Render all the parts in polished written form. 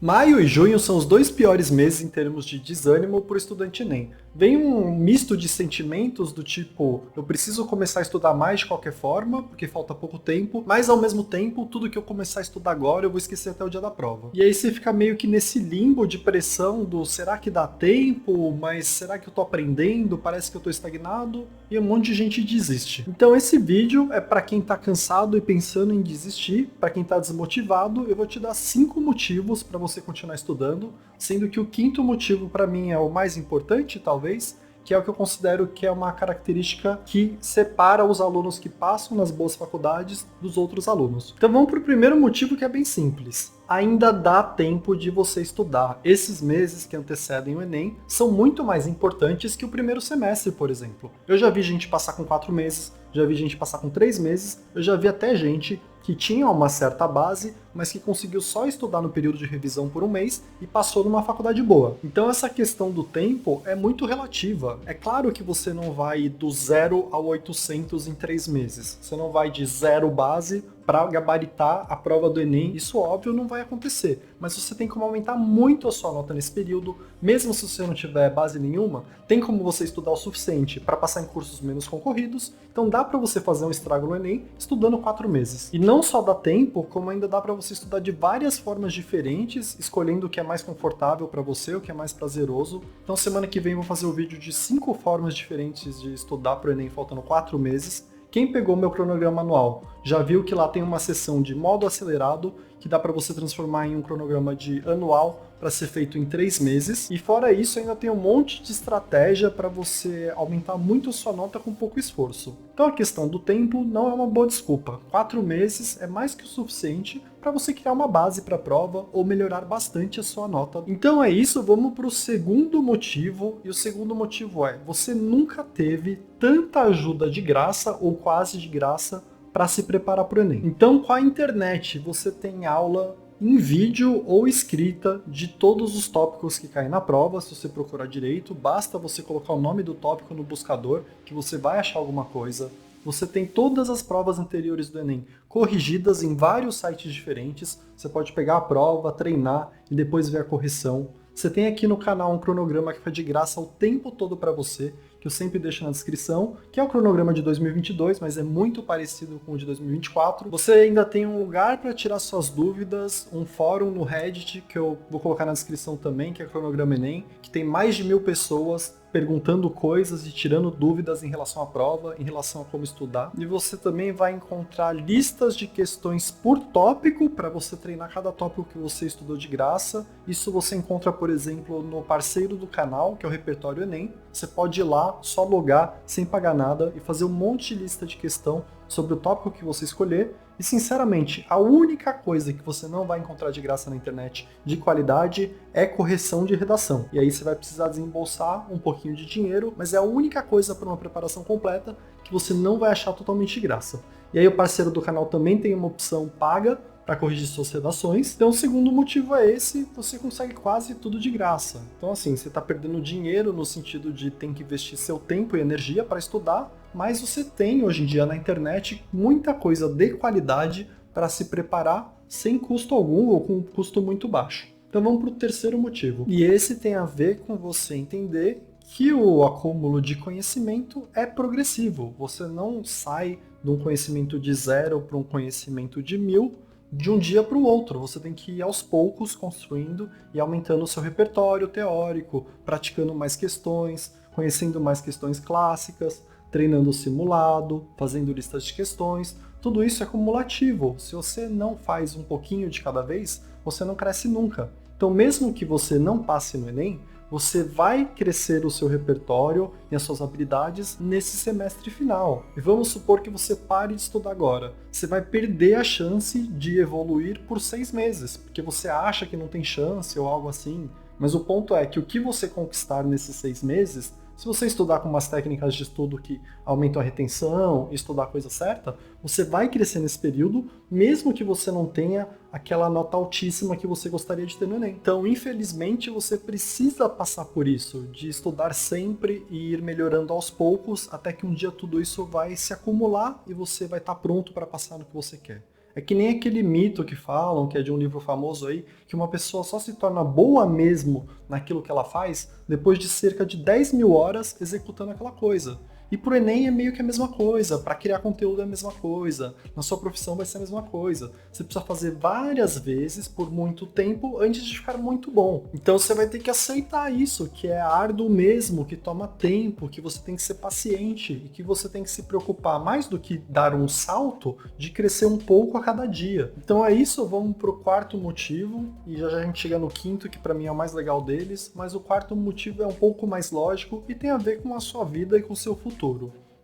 Maio e junho são os dois piores meses em termos de desânimo para o estudante Enem. Vem um misto de sentimentos do tipo, eu preciso começar a estudar mais de qualquer forma, porque falta pouco tempo, mas ao mesmo tempo, tudo que eu começar a estudar agora eu vou esquecer até o dia da prova. E aí você fica meio que nesse limbo de pressão do será que dá tempo, mas será que eu tô aprendendo, parece que eu tô estagnado, e um monte de gente desiste. Então esse vídeo é para quem tá cansado e pensando em desistir, para quem tá desmotivado, eu vou te dar 5 motivos para você continuar estudando, sendo que o quinto motivo para mim é o mais importante, talvez, que é o que eu considero que é uma característica que separa os alunos que passam nas boas faculdades dos outros alunos. Então vamos para o primeiro motivo, que é bem simples. Ainda dá tempo de você estudar. Esses meses que antecedem o Enem são muito mais importantes que o primeiro semestre, por exemplo. Eu já vi gente passar com 4 meses, já vi gente passar com 3 meses, eu já vi até gente que tinha uma certa base, mas que conseguiu só estudar no período de revisão por um mês e passou numa faculdade boa. Então essa questão do tempo é muito relativa. É claro que você não vai do 0 ao 800 em 3 meses. Você não vai de zero base para gabaritar a prova do Enem. Isso, óbvio, não vai acontecer. Mas você tem como aumentar muito a sua nota nesse período, mesmo se você não tiver base nenhuma, tem como você estudar o suficiente para passar em cursos menos concorridos. Então dá para você fazer um estrago no Enem estudando 4 meses. E não só dá tempo, como ainda dá para você estudar de várias formas diferentes, escolhendo o que é mais confortável para você, o que é mais prazeroso. Então semana que vem eu vou fazer um vídeo de 5 formas diferentes de estudar para o Enem faltando 4 meses. Quem pegou meu cronograma anual já viu que lá tem uma seção de modo acelerado, que dá para você transformar em um cronograma de anual para ser feito em 3 meses. E fora isso, ainda tem um monte de estratégia para você aumentar muito a sua nota com pouco esforço. Então a questão do tempo não é uma boa desculpa. 4 meses é mais que o suficiente para você criar uma base para a prova ou melhorar bastante a sua nota. Então é isso, vamos para o segundo motivo. E o segundo motivo é, você nunca teve tanta ajuda de graça ou quase de graça para se preparar para o Enem. Então, com a internet, você tem aula em vídeo ou escrita de todos os tópicos que caem na prova. Se você procurar direito, basta você colocar o nome do tópico no buscador que você vai achar alguma coisa. Você tem todas as provas anteriores do Enem corrigidas em vários sites diferentes. Você pode pegar a prova, treinar e depois ver a correção. Você tem aqui no canal um cronograma que foi de graça o tempo todo para você, que eu sempre deixo na descrição, que é o cronograma de 2022, mas é muito parecido com o de 2024. Você ainda tem um lugar para tirar suas dúvidas, um fórum no Reddit, que eu vou colocar na descrição também, que é Cronograma Enem, que tem mais de 1000 pessoas perguntando coisas e tirando dúvidas em relação à prova, em relação a como estudar. E você também vai encontrar listas de questões por tópico, para você treinar cada tópico que você estudou de graça. Isso você encontra, por exemplo, no parceiro do canal, que é o Repertório Enem. Você pode ir lá, só logar, sem pagar nada, e fazer um monte de lista de questão sobre o tópico que você escolher. E sinceramente, a única coisa que você não vai encontrar de graça na internet de qualidade é correção de redação. E aí você vai precisar desembolsar um pouquinho de dinheiro, mas é a única coisa para uma preparação completa que você não vai achar totalmente de graça. E aí o parceiro do canal também tem uma opção paga para corrigir suas redações. Então o segundo motivo é esse, você consegue quase tudo de graça. Então assim, você está perdendo dinheiro no sentido de ter que investir seu tempo e energia para estudar, mas você tem hoje em dia na internet muita coisa de qualidade para se preparar sem custo algum ou com um custo muito baixo. Então vamos para o terceiro motivo. E esse tem a ver com você entender que o acúmulo de conhecimento é progressivo. Você não sai de um conhecimento de 0 para um conhecimento de 1000 de um dia para o outro. Você tem que ir aos poucos construindo e aumentando o seu repertório teórico, praticando mais questões, conhecendo mais questões clássicas, treinando o simulado, fazendo listas de questões. Tudo isso é cumulativo. Se você não faz um pouquinho de cada vez, você não cresce nunca. Então, mesmo que você não passe no Enem, você vai crescer o seu repertório e as suas habilidades nesse semestre final. E vamos supor que você pare de estudar agora. Você vai perder a chance de evoluir por 6 meses, porque você acha que não tem chance ou algo assim. Mas o ponto é que o que você conquistar nesses 6 meses, se você estudar com umas técnicas de estudo que aumentam a retenção, estudar a coisa certa, você vai crescer nesse período, mesmo que você não tenha aquela nota altíssima que você gostaria de ter no Enem. Então, infelizmente, você precisa passar por isso, de estudar sempre e ir melhorando aos poucos, até que um dia tudo isso vai se acumular e você vai estar pronto para passar no que você quer. É que nem aquele mito que falam, que é de um livro famoso aí, que uma pessoa só se torna boa mesmo naquilo que ela faz depois de cerca de 10 mil horas executando aquela coisa. E pro Enem é meio que a mesma coisa, para criar conteúdo é a mesma coisa, na sua profissão vai ser a mesma coisa. Você precisa fazer várias vezes por muito tempo antes de ficar muito bom. Então você vai ter que aceitar isso, que é árduo mesmo, que toma tempo, que você tem que ser paciente e que você tem que se preocupar mais do que dar um salto de crescer um pouco a cada dia. Então é isso, vamos pro quarto motivo e já a gente chega no quinto, que para mim é o mais legal deles, mas o quarto motivo é um pouco mais lógico e tem a ver com a sua vida e com o seu futuro.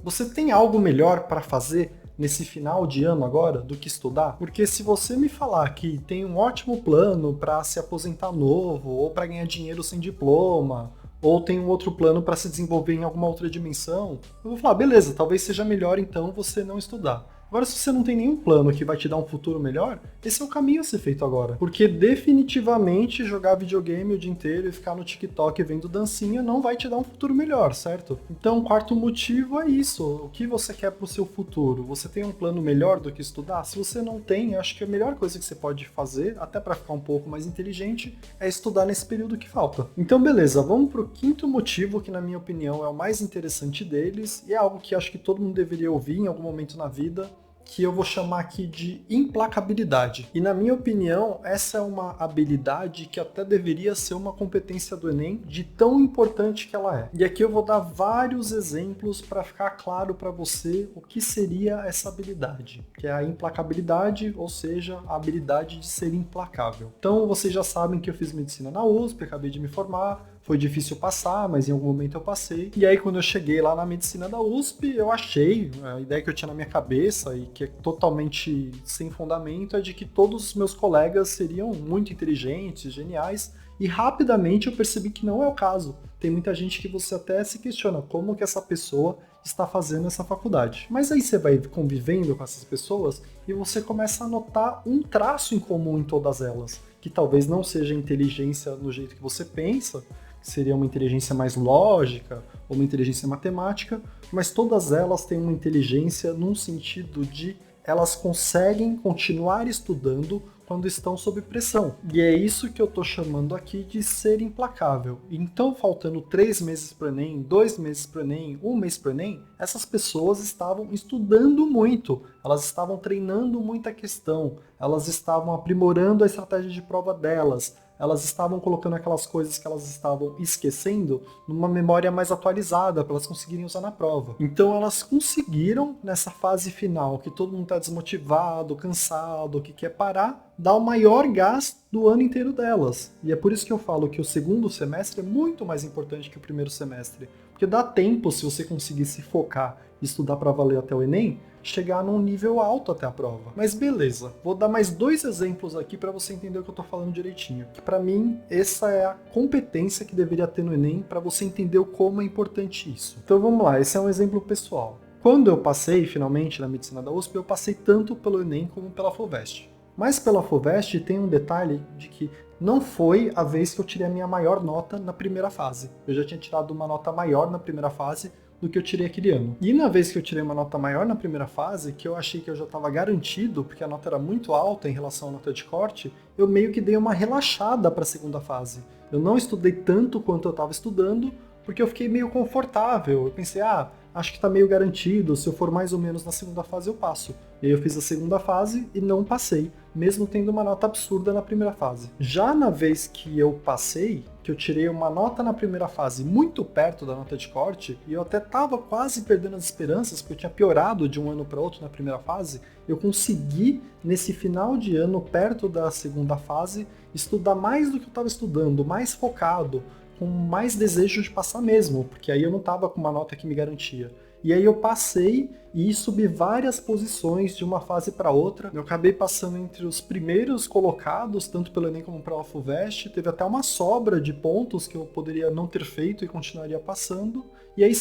Você tem algo melhor para fazer nesse final de ano agora do que estudar? Porque se você me falar que tem um ótimo plano para se aposentar novo, ou para ganhar dinheiro sem diploma, ou tem um outro plano para se desenvolver em alguma outra dimensão, eu vou falar, beleza, talvez seja melhor então você não estudar. Agora, se você não tem nenhum plano que vai te dar um futuro melhor, esse é o caminho a ser feito agora. Porque definitivamente jogar videogame o dia inteiro e ficar no TikTok vendo dancinha não vai te dar um futuro melhor, certo? Então, o quarto motivo é isso. O que você quer pro seu futuro? Você tem um plano melhor do que estudar? Se você não tem, acho que a melhor coisa que você pode fazer, até para ficar um pouco mais inteligente, é estudar nesse período que falta. Então, beleza, vamos pro quinto motivo, que na minha opinião é o mais interessante deles, e é algo que acho que todo mundo deveria ouvir em algum momento na vida, que eu vou chamar aqui de implacabilidade. E na minha opinião, essa é uma habilidade que até deveria ser uma competência do Enem, de tão importante que ela é. E aqui eu vou dar vários exemplos para ficar claro para você o que seria essa habilidade, que é a implacabilidade, ou seja, a habilidade de ser implacável. Então vocês já sabem que eu fiz medicina na USP, acabei de me formar, foi difícil passar, mas em algum momento eu passei. E aí, quando eu cheguei lá na medicina da USP, eu achei, a ideia que eu tinha na minha cabeça, e que é totalmente sem fundamento, é de que todos os meus colegas seriam muito inteligentes, geniais, e rapidamente eu percebi que não é o caso. Tem muita gente que você até se questiona como que essa pessoa está fazendo essa faculdade. Mas aí você vai convivendo com essas pessoas e você começa a notar um traço em comum em todas elas, que talvez não seja inteligência no jeito que você pensa, seria uma inteligência mais lógica ou uma inteligência matemática, mas todas elas têm uma inteligência num sentido de elas conseguem continuar estudando quando estão sob pressão. E é isso que eu estou chamando aqui de ser implacável. Então, faltando 3 meses para o Enem, 2 meses para o Enem, 1 mês para o Enem, essas pessoas estavam estudando muito, elas estavam treinando muita questão, elas estavam aprimorando a estratégia de prova delas, elas estavam colocando aquelas coisas que elas estavam esquecendo numa memória mais atualizada, para elas conseguirem usar na prova. Então elas conseguiram, nessa fase final, que todo mundo está desmotivado, cansado, que quer parar, dar o maior gás do ano inteiro delas. E é por isso que eu falo que o segundo semestre é muito mais importante que o primeiro semestre. Porque dá tempo, se você conseguir se focar e estudar para valer até o Enem, chegar num nível alto até a prova. Mas beleza, vou dar mais 2 exemplos aqui para você entender o que eu tô falando direitinho. Que para mim, essa é a competência que deveria ter no Enem para você entender como é importante isso. Então vamos lá, esse é um exemplo pessoal. Quando eu passei finalmente na medicina da USP, eu passei tanto pelo Enem como pela FUVEST. Mas pela FUVEST tem um detalhe de que não foi a vez que eu tirei a minha maior nota na primeira fase. Eu já tinha tirado uma nota maior na primeira fase do que eu tirei aquele ano. E na vez que eu tirei uma nota maior na primeira fase, que eu achei que eu já estava garantido, porque a nota era muito alta em relação à nota de corte, eu meio que dei uma relaxada para a segunda fase. Eu não estudei tanto quanto eu estava estudando, porque eu fiquei meio confortável. Eu pensei, acho que está meio garantido, se eu for mais ou menos na segunda fase eu passo. E aí eu fiz a segunda fase e não passei, mesmo tendo uma nota absurda na primeira fase. Já na vez que eu passei, que eu tirei uma nota na primeira fase muito perto da nota de corte, e eu até estava quase perdendo as esperanças, porque eu tinha piorado de um ano para outro na primeira fase, eu consegui, nesse final de ano, perto da segunda fase, estudar mais do que eu estava estudando, mais focado, com mais desejo de passar mesmo, porque aí eu não estava com uma nota que me garantia. E aí eu passei e subi várias posições de uma fase para outra. Eu acabei passando entre os primeiros colocados, tanto pelo Enem como pela FUVEST. Teve até uma sobra de pontos que eu poderia não ter feito e continuaria passando. E aí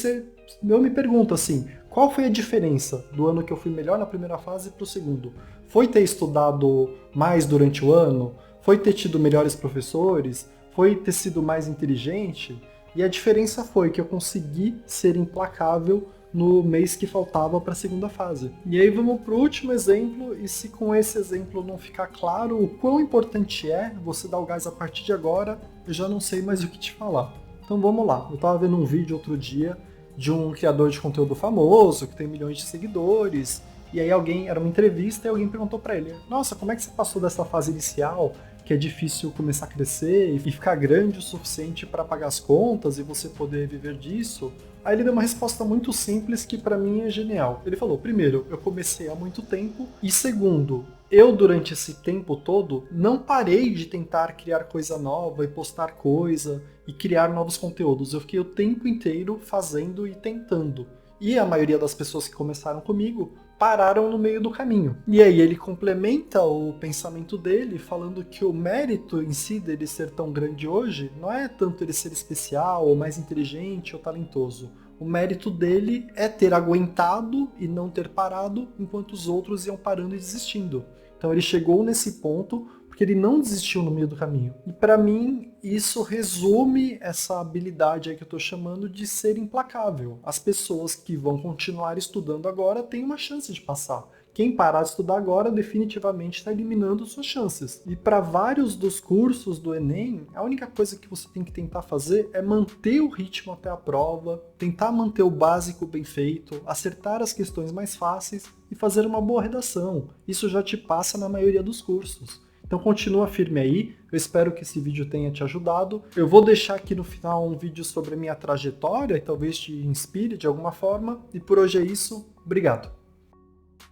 eu me pergunto assim, qual foi a diferença do ano que eu fui melhor na primeira fase para o segundo? Foi ter estudado mais durante o ano? Foi ter tido melhores professores? Foi ter sido mais inteligente? E a diferença foi que eu consegui ser implacável no mês que faltava para a segunda fase. E aí vamos para o último exemplo, e se com esse exemplo não ficar claro o quão importante é você dar o gás a partir de agora, eu já não sei mais o que te falar. Então vamos lá, eu estava vendo um vídeo outro dia de um criador de conteúdo famoso, que tem milhões de seguidores, e aí era uma entrevista e alguém perguntou para ele, nossa, como é que você passou dessa fase inicial, que é difícil começar a crescer e ficar grande o suficiente para pagar as contas e você poder viver disso? Aí ele deu uma resposta muito simples que para mim é genial. Ele falou, primeiro, eu comecei há muito tempo, e segundo, eu durante esse tempo todo não parei de tentar criar coisa nova e postar coisa e criar novos conteúdos. Eu fiquei o tempo inteiro fazendo e tentando. E a maioria das pessoas que começaram comigo pararam no meio do caminho. E aí ele complementa o pensamento dele falando que o mérito em si dele ser tão grande hoje não é tanto ele ser especial, ou mais inteligente, ou talentoso. O mérito dele é ter aguentado e não ter parado enquanto os outros iam parando e desistindo. Então ele chegou nesse ponto porque ele não desistiu no meio do caminho. E para mim, isso resume essa habilidade aí que eu estou chamando de ser implacável. As pessoas que vão continuar estudando agora têm uma chance de passar. Quem parar de estudar agora definitivamente está eliminando suas chances. E para vários dos cursos do Enem, a única coisa que você tem que tentar fazer é manter o ritmo até a prova, tentar manter o básico bem feito, acertar as questões mais fáceis e fazer uma boa redação. Isso já te passa na maioria dos cursos. Então continua firme aí, eu espero que esse vídeo tenha te ajudado. Eu vou deixar aqui no final um vídeo sobre a minha trajetória e talvez te inspire de alguma forma. E por hoje é isso, obrigado!